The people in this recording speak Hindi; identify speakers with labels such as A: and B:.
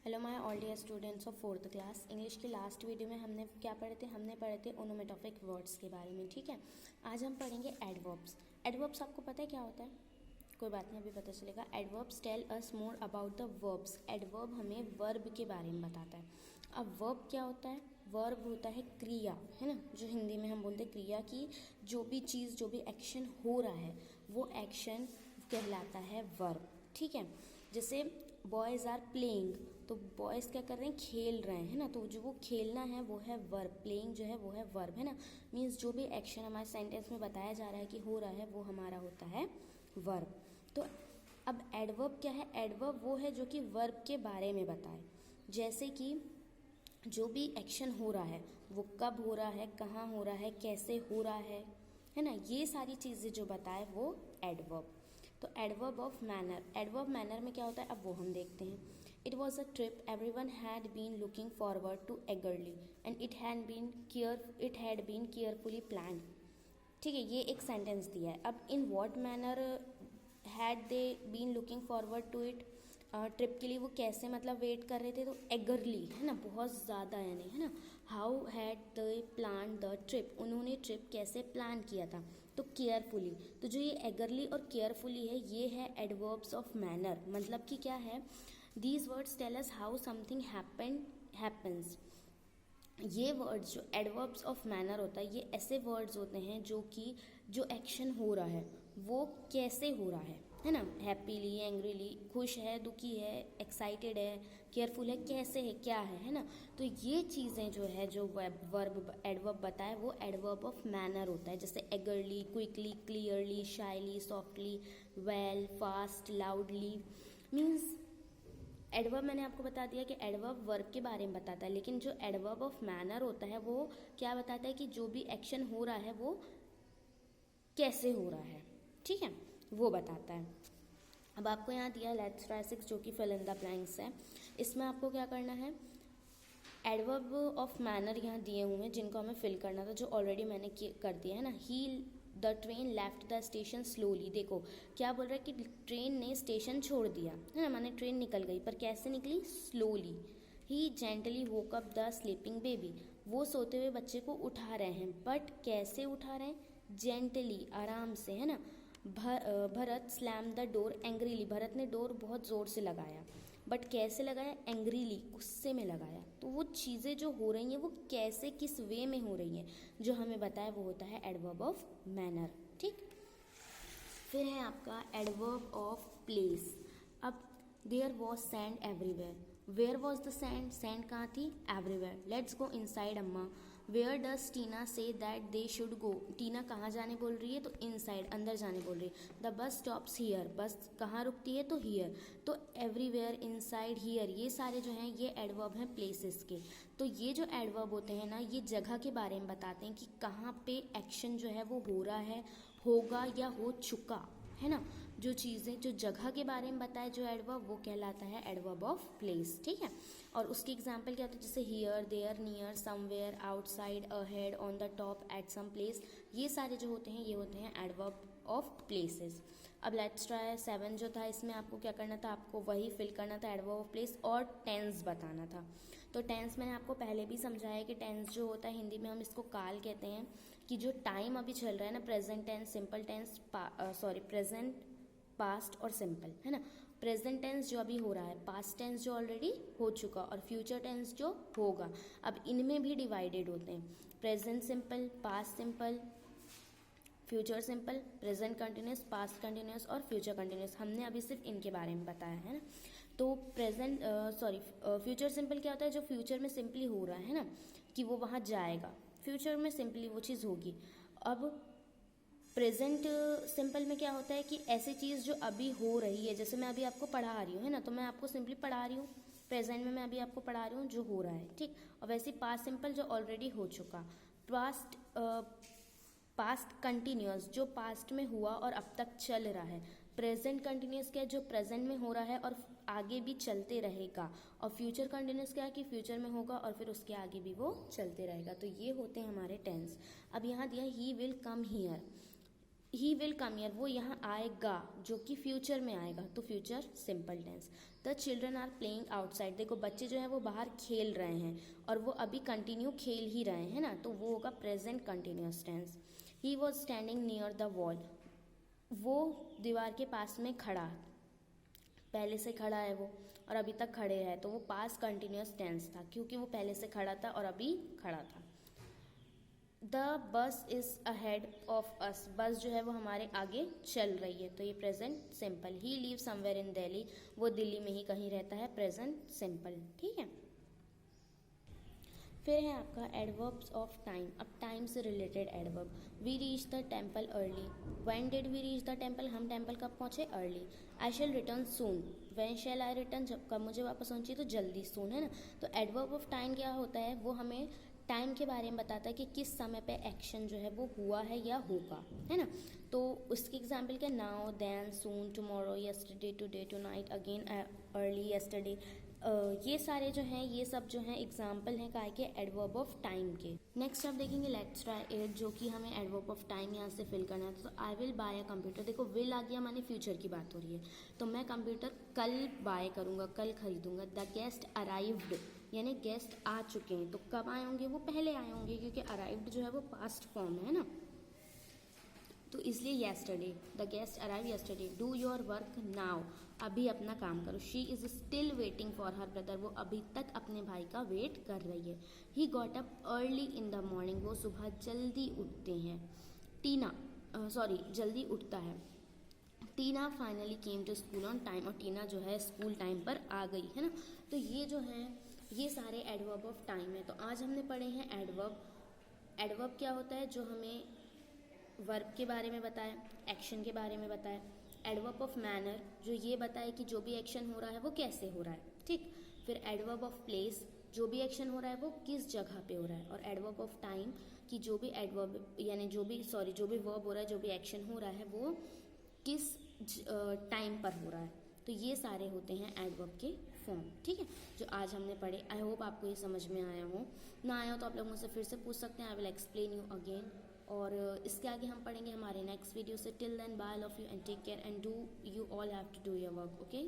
A: Hello my all dear students of fourth class. English की लास्ट वीडियो में हमने क्या पढ़े थे? हमने पढ़े थे ओनोमेटोफिक वर्ड्स के बारे में। ठीक है, आज हम पढ़ेंगे एडवर्ब्स। एडवर्ब्स आपको पता है क्या होता है? कोई बात नहीं, अभी पता चलेगा। Adverbs tell us more about the verbs. Adverb हमें वर्ब के बारे में बताता है। अब वर्ब क्या होता है? वर्ब होता है क्रिया, है ना, जो हिंदी में हम बोलते हैं क्रिया की जो भी चीज़, जो भी एक्शन हो रहा है वो एक्शन कहलाता है वर्ब। ठीक है, जैसे बॉयज़ आर प्लेइंग, तो बॉयज़ क्या कर रहे हैं? खेल रहे हैं, है ना। तो जो वो खेलना है वो है वर्ब, प्लेइंग जो है वो है वर्ब, है ना। मीन्स जो भी एक्शन हमारे सेंटेंस में बताया जा रहा है कि हो रहा है वो हमारा होता है वर्ब। तो अब एडवर्ब क्या है? एडवर्ब वो है जो कि वर्ब के बारे में बताए। जैसे कि जो भी एक्शन हो रहा है वो कब हो रहा है, कहाँ हो रहा है, कैसे हो रहा है ना, ये सारी चीज़ें जो बताए वो एडवर्ब। तो adverb of manner, adverb manner में क्या होता है अब वो हम देखते हैं। It was a trip everyone had been looking forward to eagerly and it had been carefully planned. ठीक है, ये एक सेंटेंस दिया है। अब in what manner had they been looking forward to it, trip के लिए वो कैसे मतलब वेट कर रहे थे? तो एगरली, है ना, बहुत ज़्यादा यानी, है ना। How had they plan the trip, उन्होंने ट्रिप कैसे प्लान किया था? तो केयरफुली। तो जो ये एगरली और केयरफुली है ये है एडवर्ब्स ऑफ मैनर। मतलब कि क्या है? These words tell us how something happens. ये वर्ड्स जो एडवर्ब्स ऑफ मैनर होता है ये ऐसे वर्ड्स होते हैं जो कि जो एक्शन हो रहा है वो कैसे हो रहा है ना। हैप्पीली, एंग्रीली, खुश है, दुखी है, एक्साइटेड है, केयरफुल है, कैसे है, क्या है ना। तो ये चीज़ें जो है जो वर्ब एडवर्ब बताए वो एडवर्ब ऑफ मैनर होता है। जैसे eagerly, quickly, clearly, shyly, softly, well, fast, loudly. Means adverb मैंने आपको बता दिया कि एडवर्ब वर्ब के बारे में बताता है, लेकिन जो एडवर्ब ऑफ मैनर होता है वो क्या बताता है कि जो भी एक्शन हो रहा है वो कैसे हो रहा है। ठीक है, वो बताता है। अब आपको यहाँ दिया लेट्स ट्राई 6 जो कि फिल इन द ब्लैंक्स है। इसमें आपको क्या करना है? एडवर्ब ऑफ मैनर यहाँ दिए हुए हैं जिनको हमें फिल करना था, जो ऑलरेडी मैंने कर दिया है ना। He the train left the station slowly. देखो क्या बोल रहा है कि ट्रेन ने स्टेशन छोड़ दिया, है ना, माने ट्रेन निकल गई, पर कैसे निकली? Slowly. He gently woke up the sleeping baby, वो सोते हुए बच्चे को उठा रहे हैं, बट कैसे उठा रहे हैं? जेंटली, आराम से, है ना। Bharat slam the door angrily, Bharat ने डोर बहुत ज़ोर से लगाया, बट कैसे लगाया? एंग्रीली, गुस्से में लगाया। तो वो चीज़ें जो हो रही हैं वो कैसे, किस वे में हो रही हैं, जो हमें बताया वो होता है एडवर्ब ऑफ मैनर। ठीक, फिर है आपका एडवर्ब ऑफ प्लेस। अब there was sand everywhere, where was the sand, sand कहाँ थी? एवरीवेयर। लेट्स गो इनसाइड अम्मा, where does Tina say that they should go, टीना कहाँ जाने बोल रही है? तो इनसाइड, अंदर जाने बोल रही है। द बस स्टॉप्स हियर, बस कहाँ रुकती है? तो हियर। तो एवरीवेयर, इनसाइड, हियर, ये सारे जो हैं ये एडवर्ब हैं प्लेसेस के। तो ये जो एडवर्ब होते हैं ना ये जगह के बारे में बताते हैं कि कहाँ पे एक्शन जो है वो हो रहा है, होगा या हो चुका है ना। जो चीज़ें जो जगह के बारे में बताए जो एडवर्ब वो कहलाता है एडवर्ब ऑफ प्लेस। ठीक है, और उसके एग्जाम्पल क्या होते हैं? जैसे here, there, near, somewhere, outside, ahead, on the top, at some place, ये सारे जो होते हैं ये होते हैं एडवर्ब ऑफ प्लेसेस। अब लेट्स ट्राई 7 जो था इसमें आपको क्या करना था? आपको वही फिल करना था, एडवर्ब ऑफ प्लेस, और टेंस बताना था। तो टेंस मैंने आपको पहले भी समझाया कि टेंस जो होता है हिंदी में हम इसको काल कहते हैं, कि जो टाइम अभी चल रहा है ना, present tense, simple tense, present, past और सिंपल, है ना। प्रेजेंट टेंस जो अभी हो रहा है, पास्ट टेंस जो ऑलरेडी हो चुका, और फ्यूचर टेंस जो होगा। अब इनमें भी डिवाइडेड होते हैं, present simple, past simple, future simple, present continuous, past continuous और फ्यूचर कंटिन्यूस। हमने अभी सिर्फ इनके बारे में बताया है ना। तो फ्यूचर सिंपल क्या होता है? जो फ्यूचर में सिंपली हो रहा है ना, कि वो वहाँ जाएगा, फ्यूचर में सिंपली वो चीज़ होगी। अब प्रेजेंट सिंपल में क्या होता है कि ऐसी चीज़ जो अभी हो रही है, जैसे मैं अभी आपको पढ़ा रही हूँ, है ना, तो मैं आपको सिंपली पढ़ा रही हूँ, प्रेजेंट में मैं अभी आपको पढ़ा रही हूँ जो हो रहा है। ठीक, और वैसे पास्ट सिंपल जो ऑलरेडी हो चुका, पास्ट कंटिन्यूस जो पास्ट में हुआ और अब तक चल रहा है, प्रेजेंट कंटिन्यूस क्या है? जो प्रेजेंट में हो रहा है और आगे भी चलते रहेगा, और फ्यूचर कंटिन्यूस क्या है? कि फ्यूचर में होगा और फिर उसके आगे भी वो चलते रहेगा। तो ये होते हैं हमारे टेंस। अब यहाँ दिया he will come here, he will come here, वो यहाँ आएगा, जो कि फ्यूचर में आएगा, तो future simple tense. The children are playing outside, देखो बच्चे जो हैं वो बाहर खेल रहे हैं और वो अभी कंटिन्यू खेल ही रहे हैं ना, तो वो होगा present continuous tense. He was standing near the wall, वो दीवार के पास में खड़ा, पहले से खड़ा है वो और अभी तक खड़े है, तो वो पास कंटिन्यूस टेंस था क्योंकि वो पहले से खड़ा था और अभी खड़ा था। The bus is ahead of us, बस जो है वो हमारे आगे चल रही है, तो ये present simple. He leave somewhere in Delhi, वो दिल्ली में ही कहीं रहता है, प्रेजेंट सिंपल। ठीक है, फिर है आपका एडवर्ब्स ऑफ टाइम। अब टाइम से related adverb. We reach the temple early, when did we reach the temple, हम टेम्पल कब पहुँचे, early. I shall return soon, when shall I return, जब कब मुझे वापस होनी चाहिए, तो जल्दी, सून, है ना। तो एडवर्ब ऑफ टाइम क्या होता है, वो हमें टाइम के बारे में बताता है कि किस समय पे एक्शन जो है वो हुआ है या होगा, है ना। तो उसकी एग्जाम्पल क्या, now, then, soon, tomorrow, yesterday, today, tonight, again, early, yesterday. ये सारे जो हैं, ये सब जो हैं एग्जाम्पल हैं काय के, एडवर्ब ऑफ टाइम के। नेक्स्ट आप देखेंगे लेट्स ट्राई इट, जो कि हमें एडवर्ब ऑफ टाइम यहाँ से फिल करना है। तो I will buy a computer, देखो विल आ गया, माने फ्यूचर की बात हो रही है, तो मैं कंप्यूटर कल बाय करूँगा, कल खरीदूंगा। द गेस्ट अराइव्ड, यानी गेस्ट आ चुके हैं, तो कब आए होंगे, वो पहले आए होंगे, क्योंकि अराइव्ड जो है वो पास्ट फॉर्म है ना, तो इसलिए yesterday, the guest arrive yesterday. Do your work now, अभी अपना काम करो। She is still waiting for her brother, वो अभी तक अपने भाई का वेट कर रही है। He got up early in the morning, वो सुबह जल्दी उठते हैं। टीना, जल्दी उठता है। Tina finally came to school on time, और टीना जो है स्कूल टाइम पर आ गई, है ना। तो ये जो है ये सारे एडवर्ब ऑफ टाइम है। तो आज हमने पढ़े हैं एडवर्ब। एडवर्ब क्या होता है, जो हमें वर्ब के बारे में बताया, एक्शन के बारे में बताया। एडवर्ब ऑफ मैनर, जो ये बताए कि जो भी एक्शन हो रहा है वो कैसे हो रहा है, ठीक। फिर एडवर्ब ऑफ प्लेस, जो भी एक्शन हो रहा है वो किस जगह पे हो रहा है। और एडवर्ब ऑफ टाइम, कि जो भी एडवर्ब यानी जो भी वर्ब हो रहा है, जो भी एक्शन हो रहा है वो किस टाइम पर हो रहा है। तो ये सारे होते हैं एडवर्ब के फॉर्म, ठीक है, जो आज हमने पढ़े। आई होप आपको ये समझ में आया हो, ना आया हो तो आप लोग मुझसे फिर से पूछ सकते हैं, I will explain you again. और इसके आगे हम पढ़ेंगे हमारे नेक्स्ट वीडियो से। Till then bye, love you and take care and do you all have to do your work, okay.